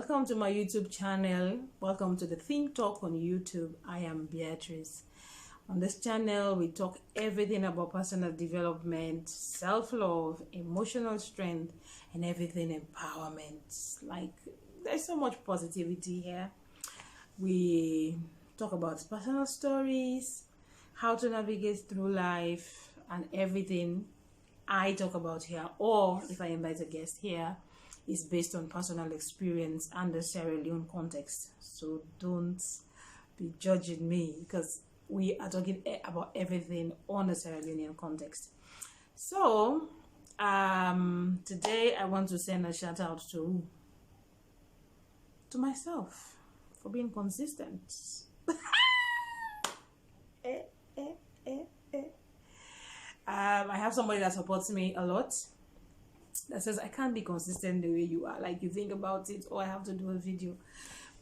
Welcome to my YouTube channel. Welcome to the Think Talk on YouTube. I am Beatrice. On this channel, we talk everything about personal development, self-love, emotional strength, and everything empowerment. Like, there's so much positivity here. We talk about personal stories, how to navigate through life, and everything I talk about here, or if I invite a guest here, is based on personal experience and the Sierra Leone context. So don't be judging me because we are talking about everything on the Sierra Leonean context. So today I want to send a shout out to myself for being consistent. I have somebody that supports me a lot, that says I can't be consistent the way you are, like you think about it, or I have to do a video.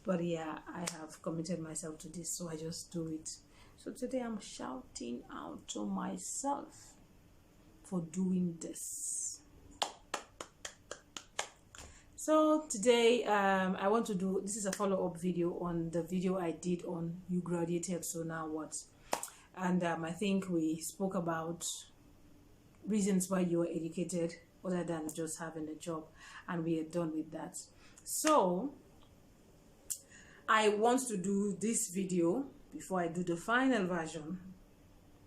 But yeah, I have committed myself to this, so I just do it. So today I'm shouting out to myself for doing this. So today I want to do, this is a follow-up video on the video I did on You Graduated, So Now What? And I think we spoke about reasons why you were educated other than just having a job, and we are done with that. So I want to do this video before I do the final version,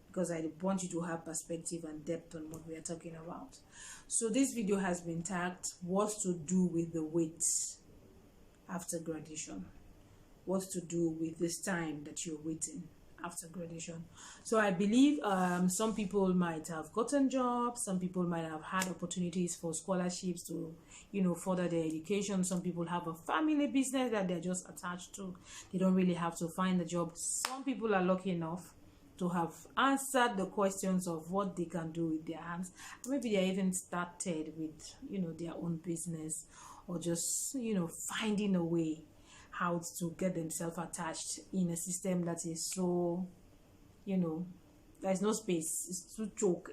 because I want you to have perspective and depth on what we are talking about. So this video has been tagged what to do with the wait after graduation, what to do with this time that you're waiting after graduation. So I believe some people might have gotten jobs, some people might have had opportunities for scholarships to, you know, further their education. Some people have a family business that they're just attached to. They don't really have to find a job. Some people are lucky enough to have answered the questions of what they can do with their hands. Maybe they even started with, you know, their own business, or just, you know, finding a way how to get themselves attached in a system that is so, you know, there's no space. It's too choke.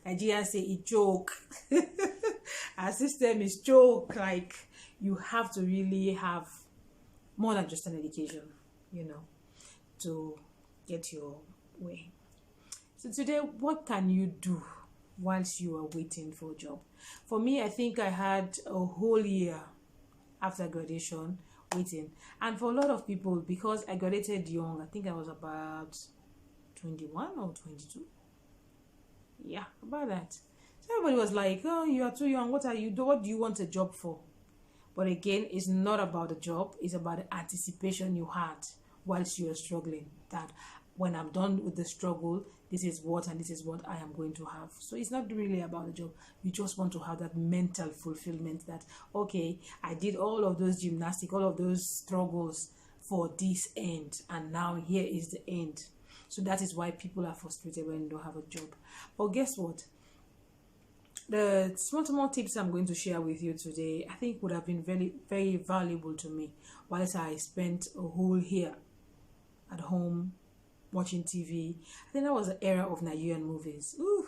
Nigerians say it choke. Our system is choke. Like, you have to really have more than just an education, you know, to get your way. So today, what can you do whilst you are waiting for a job? For me, I think I had a whole year after graduation waiting. And for a lot of people, because I graduated young, I think I was about 21 or 22. Yeah, about that. So everybody was like, oh, you are too young. What do you want a job for? But again, it's not about the job. It's about the anticipation you had whilst you were struggling. That when I'm done with the struggle, this is what and this is what I am going to have. So it's not really about the job. You just want to have that mental fulfillment that, okay, I did all of those gymnastics, all of those struggles for this end, and now here is the end. So that is why people are frustrated when they don't have a job. But guess what? The small tips I'm going to share with you today, I think would have been very, very valuable to me whilst I spent a whole year at home watching TV. I think that was the era of Nigerian movies. Ooh,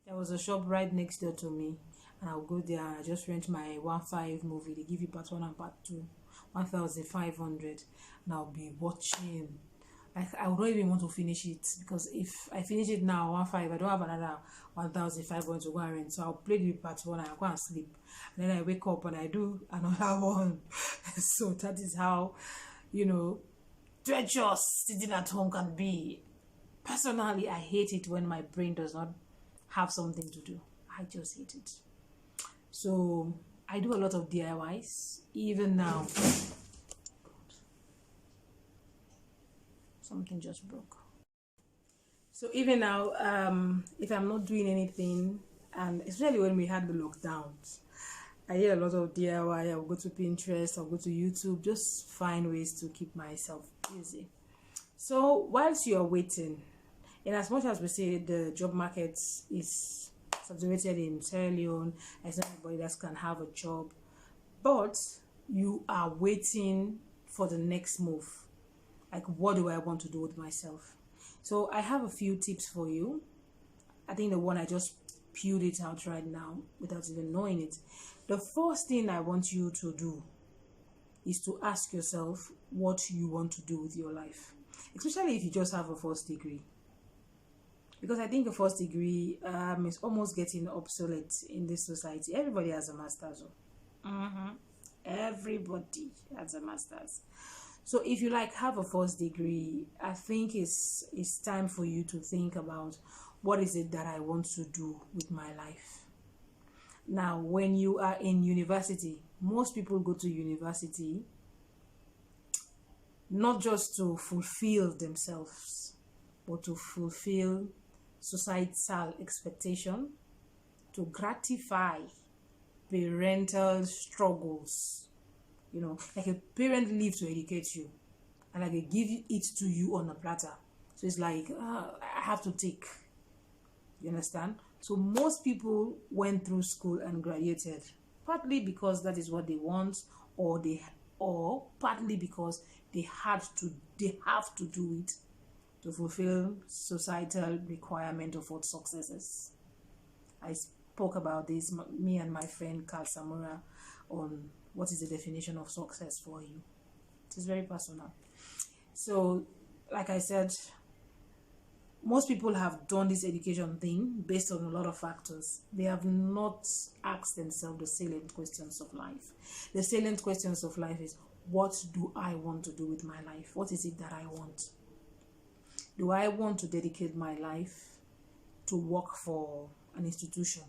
there was a shop right next door to me, and I'll go there and I just rent my 1.5 movie. They give you part 1 and part 2, 1,500, and I'll be watching. Like, I would not even want to finish it, because if I finish it now 1.5, I don't have another 1,500 to go and rent. So I'll play the part 1 and I'll go and sleep, and then I wake up and I do another one. So that is how, you know, treacherous sitting at home can be. Personally, I hate it when my brain does not have something to do. I just hate it. So I do a lot of DIYs. Even now, something just broke. So even now, if I'm not doing anything, and especially when we had the lockdowns, I did a lot of DIY. I'll go to Pinterest, I'll go to YouTube, just find ways to keep myself busy. So whilst you're waiting, in as much as we say the job market is saturated in Sierra Leone, there's not everybody that can have a job, but you are waiting for the next move. Like, what do I want to do with myself? So I have a few tips for you. I think the one I just spewed it out right now without even knowing it. The first thing I want you to do is to ask yourself what you want to do with your life, especially if you just have a first degree. Because I think a first degree is almost getting obsolete in this society. Everybody has a master's. Everybody has a master's. So if you have a first degree, I think it's time for you to think about what is it that I want to do with my life. Now, when you are in university, most people go to university not just to fulfill themselves, but to fulfill societal expectation, to gratify parental struggles. Like a parent lives to educate you, and they give it to you on a platter. So it's like, I have to take. You understand? So most people went through school and graduated, partly because that is what they want, or partly because they have to do it to fulfill societal requirement of what success is. I spoke about this, me and my friend Carl Samura, on what is the definition of success for you. It is very personal. So, like I said, most people have done this education thing based on a lot of factors. They have not asked themselves the salient questions of life. The salient questions of life is, what do I want to do with my life? What is it that I want? Do I want to dedicate my life to work for an institution?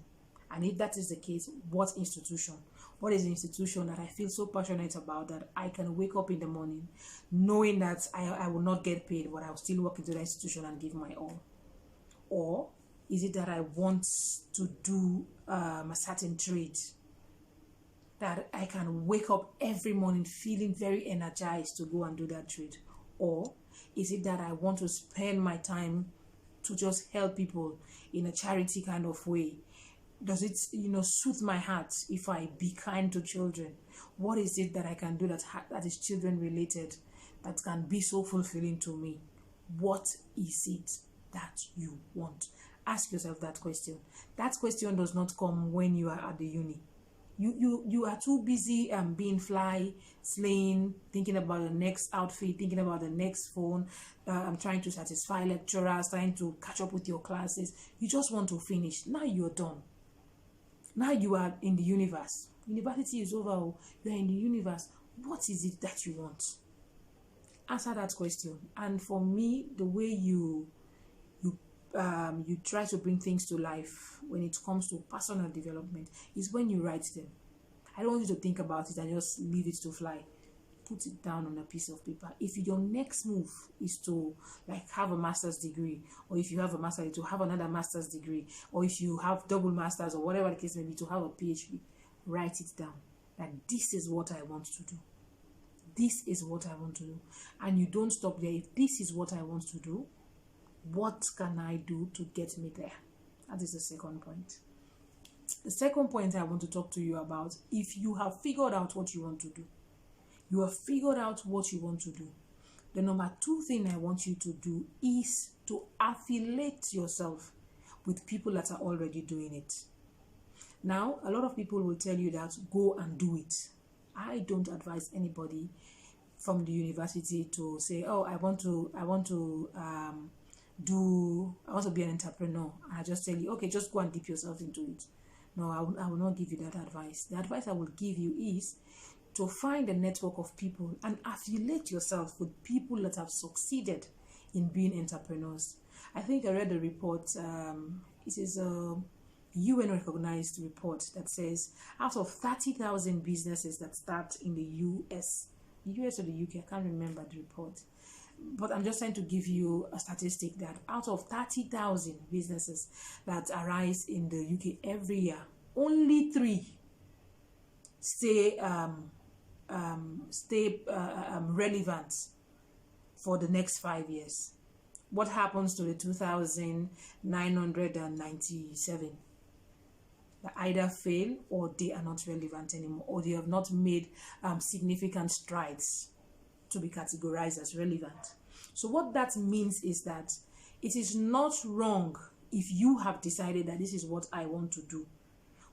And if that is the case, what institution? What is the institution that I feel so passionate about that I can wake up in the morning knowing that I will not get paid, but I will still work into the institution and give my all? Or is it that I want to do a certain trade that I can wake up every morning feeling very energized to go and do that trade? Or is it that I want to spend my time to just help people in a charity kind of way? Does it, soothe my heart if I be kind to children? What is it that I can do that is children related, that can be so fulfilling to me? What is it that you want? Ask yourself that question. That question does not come when you are at the uni. You are too busy being fly, slaying, thinking about the next outfit, thinking about the next phone, trying to satisfy lecturers, trying to catch up with your classes. You just want to finish. Now you're done. Now you are in the universe. University is over. You are in the universe. What is it that you want? Answer that question. And for me, the way you try to bring things to life when it comes to personal development is when you write them. I don't want you to think about it and just leave it to fly. Put it down on a piece of paper. If your next move is to have a master's degree, or if you have a master's, to have another master's degree, or if you have double masters, or whatever the case may be, to have a PhD, write it down. That this is what I want to do. This is what I want to do. And you don't stop there. If this is what I want to do, what can I do to get me there? That is the second point. The second point I want to talk to you about, if you have figured out what you want to do, you have figured out what you want to do, the number two thing I want you to do is to affiliate yourself with people that are already doing it. Now, a lot of people will tell you that go and do it. I don't advise anybody from the university to say, oh, I want to be an entrepreneur. I just tell you, okay, just go and dip yourself into it. No, I will not give you that advice. The advice I will give you is to find a network of people and affiliate yourself with people that have succeeded in being entrepreneurs. I think I read a report. It is a UN recognized report that says out of 30,000 businesses that start in the US or the UK, I can't remember the report, but I'm just trying to give you a statistic that out of 30,000 businesses that arise in the UK every year, only 3 stay relevant for the next 5 years. What happens to the 2,997? They either fail, or they are not relevant anymore, or they have not made significant strides to be categorized as relevant. So what that means is that it is not wrong if you have decided that this is what I want to do.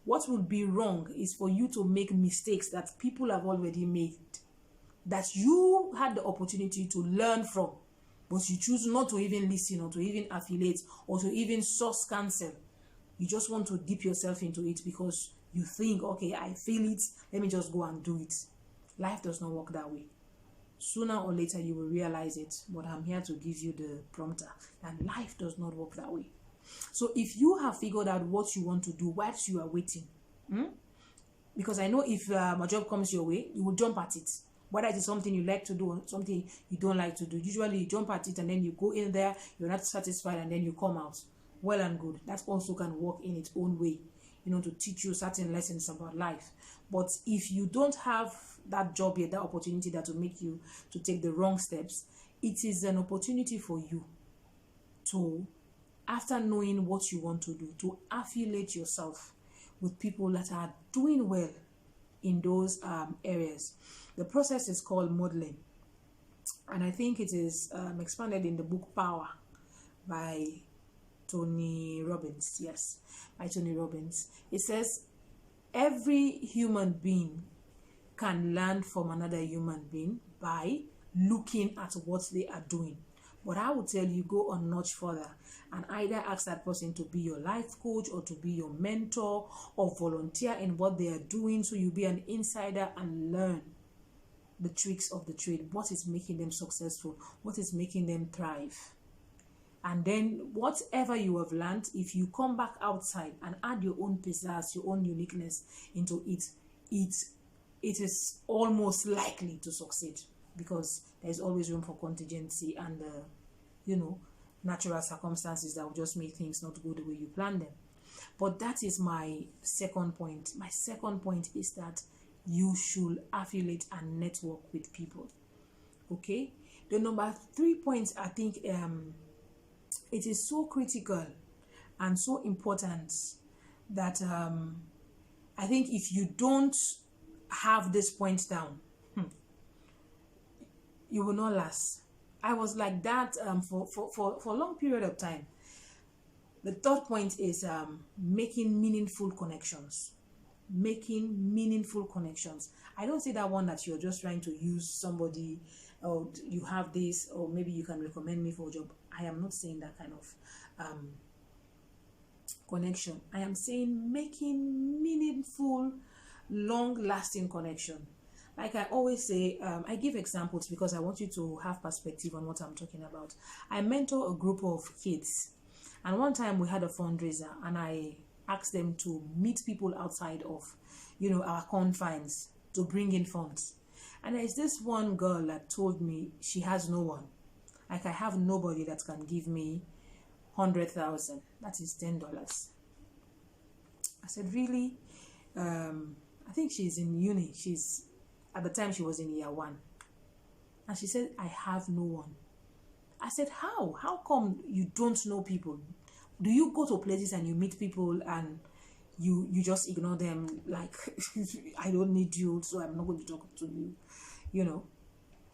What would be wrong is for you to make mistakes that people have already made that you had the opportunity to learn from, but you choose not to even listen or to even affiliate or to even source cancel. You just want to dip yourself into it because you think, okay, I feel it, let me just go and do it. Life does not work that way. Sooner or later you will realize it, but I'm here to give you the prompter, and life does not work that way. So if you have figured out what you want to do whilst you are waiting, because I know if a job comes your way, you will jump at it. Whether it is something you like to do or something you don't like to do, usually you jump at it and then you go in there, you're not satisfied, and then you come out. Well and good. That also can work in its own way, to teach you certain lessons about life. But if you don't have that job yet, that opportunity that will make you to take the wrong steps, it is an opportunity for you to, after knowing what you want to do, to affiliate yourself with people that are doing well in those areas. The process is called modeling, and I think it is expanded in the book Power by Tony Robbins. Yes, by Tony Robbins. It says every human being can learn from another human being by looking at what they are doing. But I would tell you, go a notch further and either ask that person to be your life coach or to be your mentor or volunteer in what they are doing, so you be an insider and learn the tricks of the trade. What is making them successful? What is making them thrive? And then whatever you have learned, if you come back outside and add your own pizzazz, your own uniqueness into it, it is almost likely to succeed, because there is always room for contingency and natural circumstances that will just make things not go the way you plan them. But that is my second point. My second point is that you should affiliate and network with people. Okay, the number 3 points, I think it is so critical and so important that I think if you don't have this point down, you will not last. I was like that for a long period of time. The third point is making meaningful connections. Making meaningful connections. I don't say that one that you're just trying to use somebody, or you have this, or maybe you can recommend me for a job. I am not saying that kind of connection. I am saying making meaningful, long-lasting connection. Like I always say, I give examples because I want you to have perspective on what I'm talking about. I mentor a group of kids, and one time we had a fundraiser, and I asked them to meet people outside of, our confines to bring in funds. And there's this one girl that told me she has no one. Like, I have nobody that can give me 100,000. That is $10. I said, really? I think she's in uni. At the time she was in year 1. And she said, I have no one. I said, how? How come you don't know people? Do you go to places and you meet people and you just ignore them, like, I don't need you, so I'm not going to talk to you,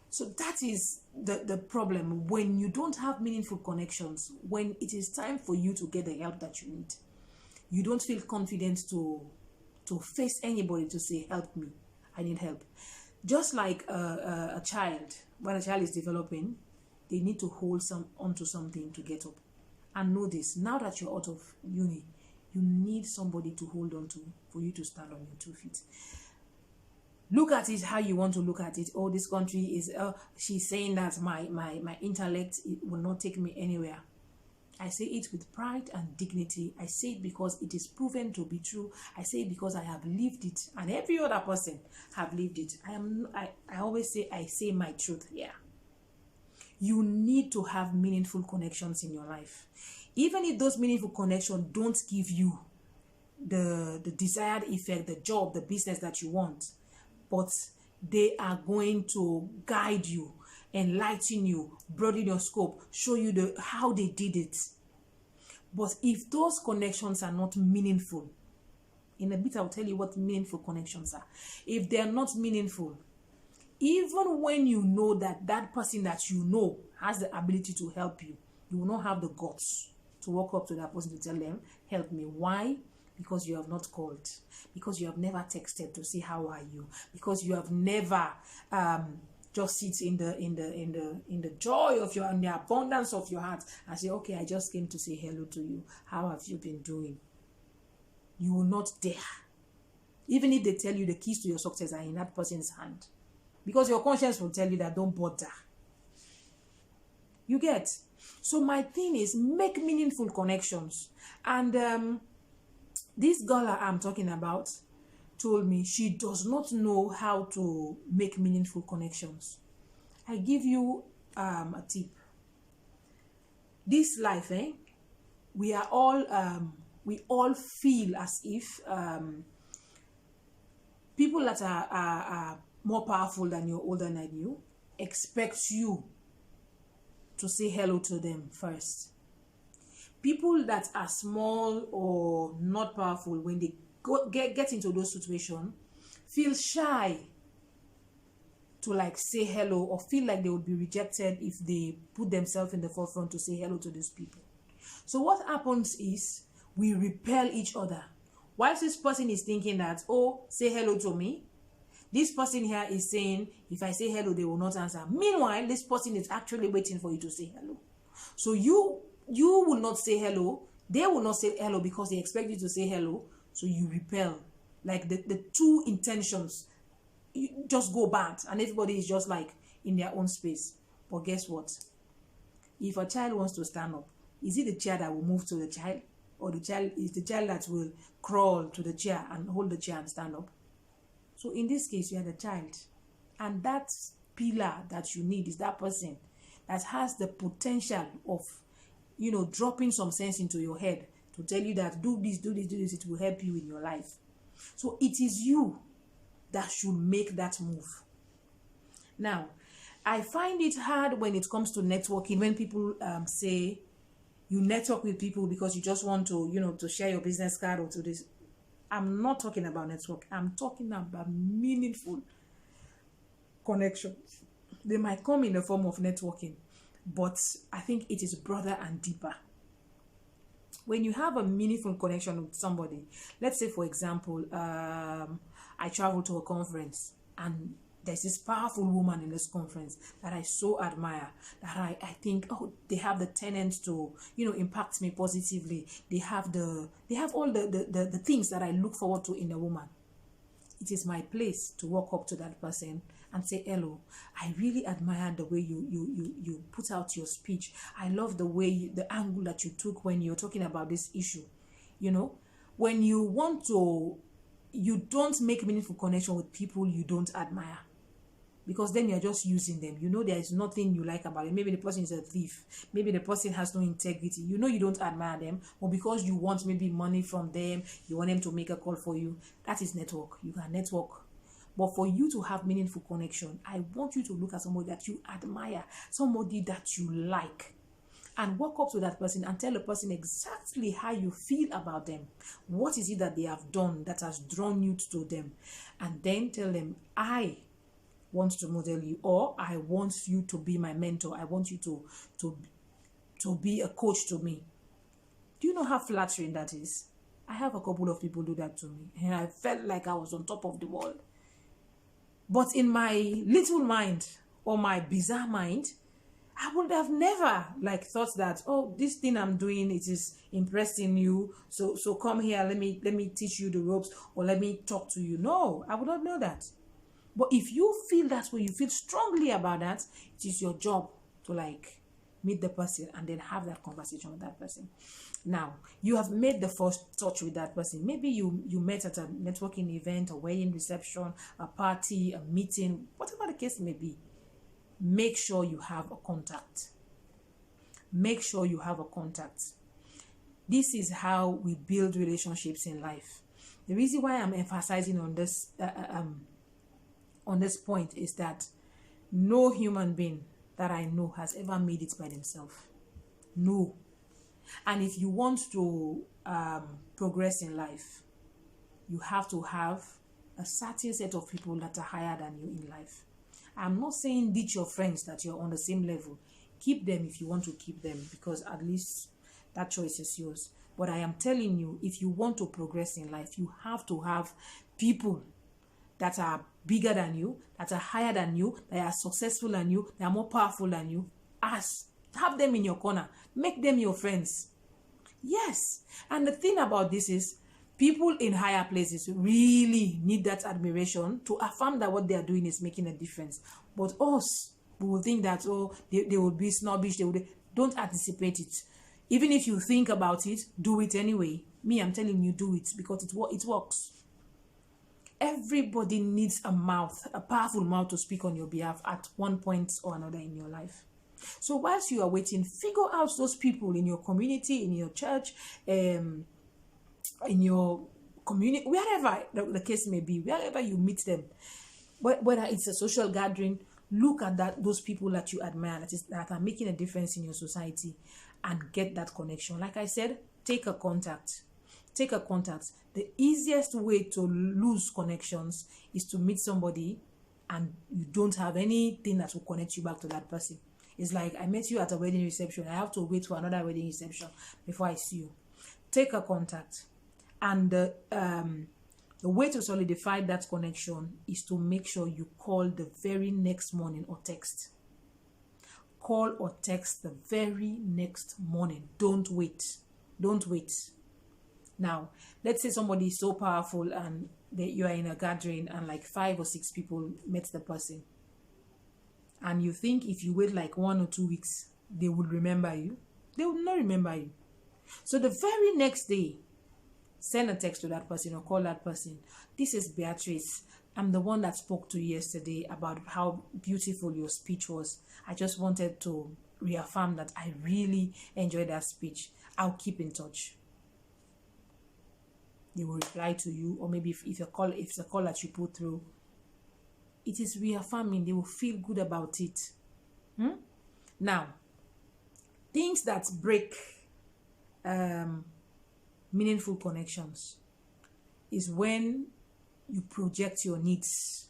So that is the problem. When you don't have meaningful connections, when it is time for you to get the help that you need, you don't feel confident to face anybody to say, help me, I need help. Just like a child, when a child is developing, they need to hold onto something to get up. And know this, now that you're out of uni, you need somebody to hold on to for you to stand on your 2 feet. Look at it how you want to look at it. Oh, this country is, she's saying that my intellect, it will not take me anywhere. I say it with pride and dignity. I say it because it is proven to be true. I say it because I have lived it, and every other person have lived it. I always say, I say my truth here. You need to have meaningful connections in your life. Even if those meaningful connections don't give you the desired effect, the job, the business that you want, but they are going to guide you, enlighten you, broaden your scope, show you how they did it. But if those connections are not meaningful, in a bit I'll tell you what meaningful connections are. If they are not meaningful, even when you know that person that you know has the ability to help you, you will not have the guts to walk up to that person to tell them, help me. Why? Because you have not called, because you have never texted to say how are you, because you have never just sit in the joy of your, in the abundance of your heart, and say, okay, I just came to say hello to you. How have you been doing? You will not dare. Even if they tell you the keys to your success are in that person's hand. Because your conscience will tell you that don't bother. You get? So my thing is, make meaningful connections. And this girl I'm talking about told me she does not know how to make meaningful connections. I give you a tip. This life, we are all we all feel as if people that are more powerful than you, older than you, expect you to say hello to them first. People that are small or not powerful, when they get into those situations, feel shy to like say hello, or feel like they would be rejected if they put themselves in the forefront to say hello to these people. So what happens is we repel each other. Whilst this person is thinking that, oh, say hello to me, this person here is saying, if I say hello, they will not answer. Meanwhile, this person is actually waiting for you to say hello. So you will not say hello. They will not say hello because they expect you to say hello. So you repel. Like the two intentions just go bad. And everybody is just like in their own space. But guess what? If a child wants to stand up, is it the chair that will move to the child? Or the child is the child that will crawl to the chair and hold the chair and stand up? So in this case, you are the child. And that pillar that you need is that person that has the potential of, dropping some sense into your head to tell you that do this, do this, do this. It will help you in your life. So it is you that should make that move. Now, I find it hard when it comes to networking, when people say you network with people because you just want to, to share your business card or to this. I'm not talking about network. I'm talking about meaningful connections. They might come in the form of networking, but I think it is broader and deeper. When you have a meaningful connection with somebody, let's say, for example, I travel to a conference and there's this powerful woman in this conference that I so admire, that I think, oh, they have the tenets to, impact me positively. They have all the things that I look forward to in a woman. It is my place to walk up to that person and say, hello, I really admire the way you put out your speech. I love the way, the angle that you took when you're talking about this issue. When you want to, you don't make meaningful connection with people you don't admire. Because then you're just using them. There is nothing you like about it. Maybe the person is a thief. Maybe the person has no integrity. You don't admire them. Or because you want maybe money from them, you want them to make a call for you. That is network. You can network. But for you to have meaningful connection, I want you to look at somebody that you admire, somebody that you like, and walk up to that person and tell the person exactly how you feel about them. What is it that they have done that has drawn you to them? And then tell them, I want to model you, or I want you to be my mentor. I want you to be a coach to me. Do you know how flattering that is? I have a couple of people do that to me, and I felt like I was on top of the world. But in my little mind, or my bizarre mind, I would have never thought that, oh, this thing I'm doing, it is impressing you. So come here, let me teach you the ropes, or let me talk to you. No, I would not know that. But if you feel that way, you feel strongly about that, it is your job to meet the person and then have that conversation with that person. Now, you have made the first touch with that person. Maybe you met at a networking event, a wedding reception, a party, a meeting, whatever the case may be. Make sure you have a contact. Make sure you have a contact. This is how we build relationships in life. The reason why I'm emphasizing on this point is that no human being that I know has ever made it by themselves. No. And if you want to progress in life, you have to have a certain set of people that are higher than you in life. I'm not saying ditch your friends that you're on the same level. Keep them if you want to keep them, because at least that choice is yours. But I am telling you, if you want to progress in life, you have to have people that are bigger than you, that are higher than you, that are successful than you, that are more powerful than you. Have them in your corner. Make them your friends. Yes. And the thing about this is, people in higher places really need that admiration to affirm that what they are doing is making a difference. But us, we will think that, oh, they will be snobbish. Don't anticipate it. Even if you think about it, do it anyway. Me, I'm telling you, do it, because it works. Everybody needs a mouth, a powerful mouth to speak on your behalf at one point or another in your life. So whilst you are waiting, figure out those people in your community, in your church, in your community, wherever the case may be, wherever you meet them, whether it's a social gathering, look at those people that you admire, that are making a difference in your society, and get that connection. Like I said, take a contact. The easiest way to lose connections is to meet somebody and you don't have anything that will connect you back to that person. It's like, I met you at a wedding reception. I have to wait for another wedding reception before I see you. Take a contact. And the way to solidify that connection is to make sure you call the very next morning or text. Call or text the very next morning. Don't wait. Now, let's say somebody is so powerful and you are in a gathering and like 5 or 6 people met the person. And you think if you wait like 1 or 2 weeks, they would remember you. They would not remember you. So the very next day, send a text to that person or call that person. This is Beatrice. I'm the one that spoke to you yesterday about how beautiful your speech was. I just wanted to reaffirm that I really enjoyed that speech. I'll keep in touch. They will reply to you, or maybe if it's a call that you put through, it is reaffirming. They will feel good about it. Now, things that break meaningful connections is when you project your needs.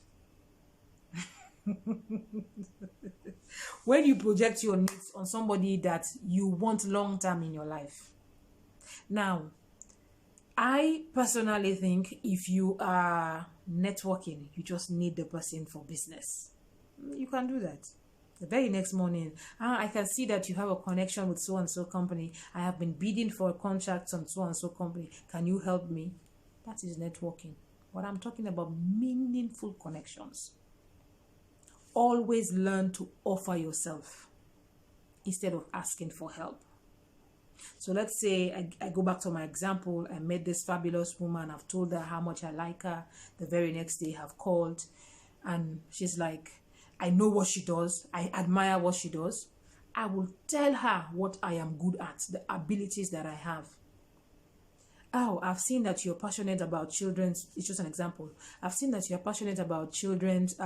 When you project your needs on somebody that you want long term in your life. Now, I personally think if you are networking, you just need the person for business. You can do that. The very next morning, I can see that you have a connection with so-and-so company. I have been bidding for contracts on so-and-so company. Can you help me? That is networking. What I'm talking about, meaningful connections. Always learn to offer yourself instead of asking for help. So let's say I go back to my example. I met this fabulous woman. I've told her how much I like her. The very next day I've called and she's like, I know what she does. I admire what she does. I will tell her what I am good at, the abilities that I have. Oh, I've seen that you're passionate about children's, it's just an example. I've seen that you're passionate about children's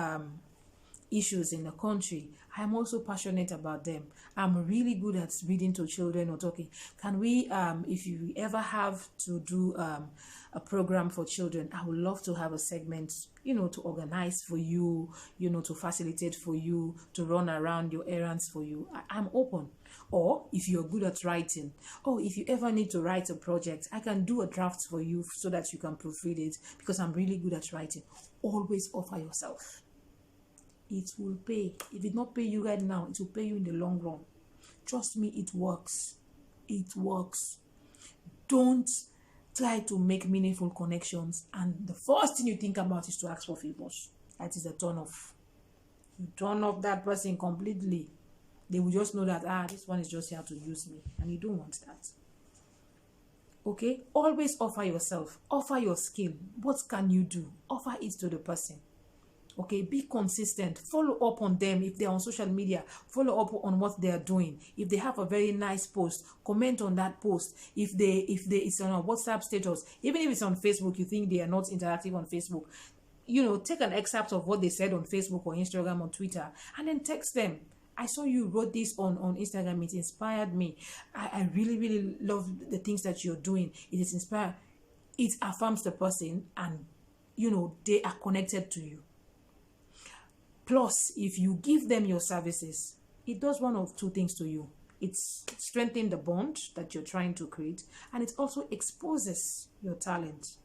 issues in the country. I'm also passionate about them. I'm really good at reading to children or talking. Can we, if you ever have to do a program for children, I would love to have a segment, to organize for you, to facilitate for you, to run around your errands for you. I'm open. Or if you're good at writing, or if you ever need to write a project, I can do a draft for you so that you can proofread it because I'm really good at writing. Always offer yourself. It will pay. If it not pay you right now, it will pay you in the long run. Trust me, it works. It works. Don't try to make meaningful connections and the first thing you think about is to ask for favors. That is a turn off. You turn off that person completely. They will just know that, this one is just here to use me. And you don't want that. Okay? Always offer yourself. Offer your skill. What can you do? Offer it to the person. Okay, be consistent. Follow up on them. If they're on social media, follow up on what they are doing. If they have a very nice post, comment on that post. If it's on a WhatsApp status, even if it's on Facebook, you think they are not interactive on Facebook, take an excerpt of what they said on Facebook or Instagram or Twitter and then text them. I saw you wrote this on Instagram. It inspired me. I really, really love the things that you're doing. It is inspired. It affirms the person and, they are connected to you. Plus, if you give them your services, it does one of two things to you. It strengthens the bond that you're trying to create, and it also exposes your talent.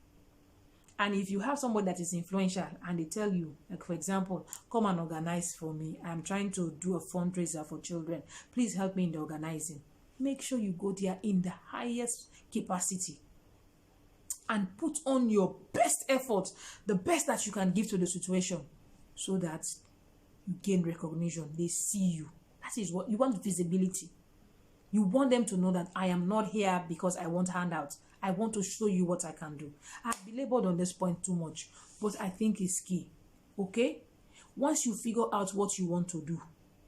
And if you have somebody that is influential and they tell you, like for example, come and organize for me, I'm trying to do a fundraiser for children, please help me in the organizing. Make sure you go there in the highest capacity and put on your best effort, the best that you can give to the situation, so that you gain recognition. They see you. That is what you want, visibility. You want them to know that I am not here because I want handouts. I want to show you what I can do. I've belabored on this point too much, but I think it's key. Okay? Once you figure out what you want to do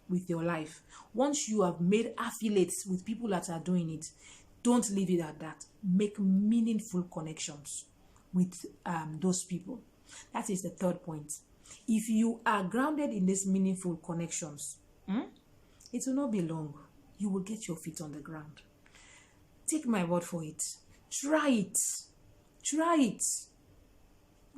with your life, once you have made affiliates with people that are doing it, don't leave it at that. Make meaningful connections with those people. That is the third point. If you are grounded in these meaningful connections, it will not be long. You will get your feet on the ground. Take my word for it. Try it. Try it.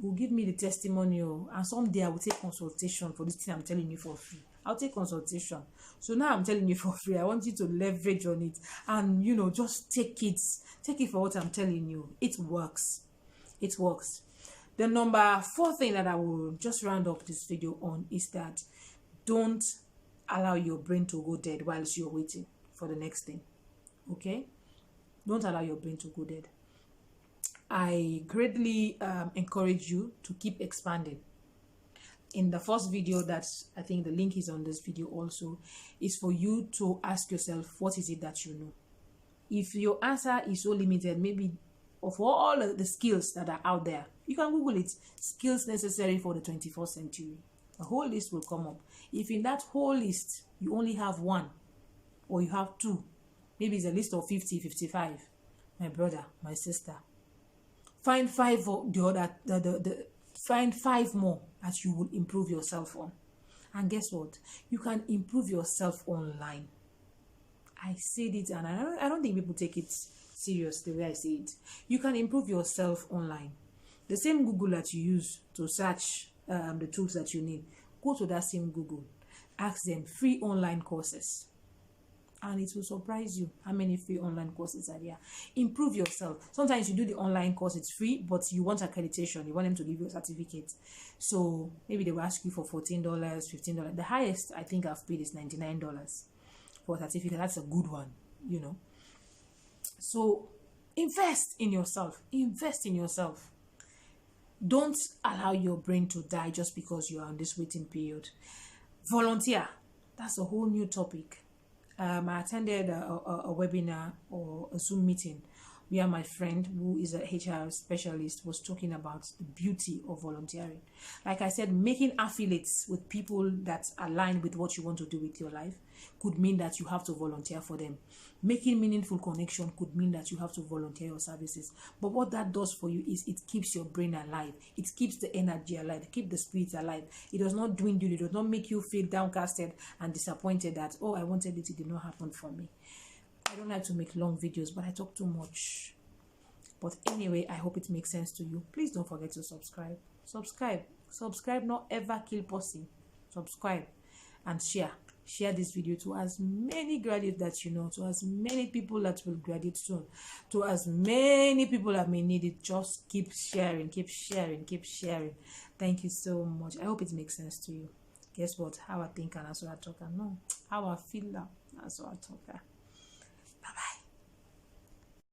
Will give me the testimonial, and someday I will take consultation for this thing I'm telling you for free. I'll take consultation. So now I'm telling you for free. I want you to leverage on it and, just take it. Take it for what I'm telling you. It works. It works. The number 4 thing that I will just round up this video on is that don't allow your brain to go dead whilst you're waiting for the next thing. Okay? Don't allow your brain to go dead. I greatly encourage you to keep expanding. In the first video, that I think the link is on this video also, is for you to ask yourself, what is it that you know? If your answer is so limited, maybe of all of the skills that are out there, you can Google it, skills necessary for the 21st century. A whole list will come up. If in that whole list, you only have 1 or you have 2, maybe it's a list of 50, 55, my brother, my sister, find 5 of the other, find 5 more that you will improve yourself on. And guess what? You can improve yourself online. I said it, and I don't think people take it serious the way I say it. You can improve yourself online. The same Google that you use to search the tools that you need, go to that same Google. Ask them free online courses. And it will surprise you how many free online courses are there. Improve yourself. Sometimes you do the online course, it's free, but you want accreditation. You want them to give you a certificate. So maybe they will ask you for $14, $15. The highest I think I've paid is $99 for a certificate. That's a good one, So invest in yourself. Invest in yourself. Don't allow your brain to die just because you are on this waiting period. Volunteer. That's a whole new topic. I attended a webinar or a Zoom meeting where my friend, who is a HR specialist, was talking about the beauty of volunteering. Like I said, making affiliates with people that align with what you want to do with your life could mean that you have to volunteer for them. Making meaningful connection could mean that you have to volunteer your services. But what that does for you is it keeps your brain alive. It keeps the energy alive. It keeps the spirit alive. It does not dwindle. It does not make you feel downcasted and disappointed that, oh, I wanted it did not happen for me. I don't like to make long videos, but I talk too much. But anyway, I hope it makes sense to you. Please don't forget to subscribe. Subscribe, not ever kill pussy. Subscribe and share. Share this video to as many graduates that you know, to as many people that will graduate soon, to as many people that may need it. Just keep sharing, keep sharing, keep sharing. Thank you so much. I hope it makes sense to you. Guess what? How I think and that's what I talk. I know how I feel now. That's what I talk.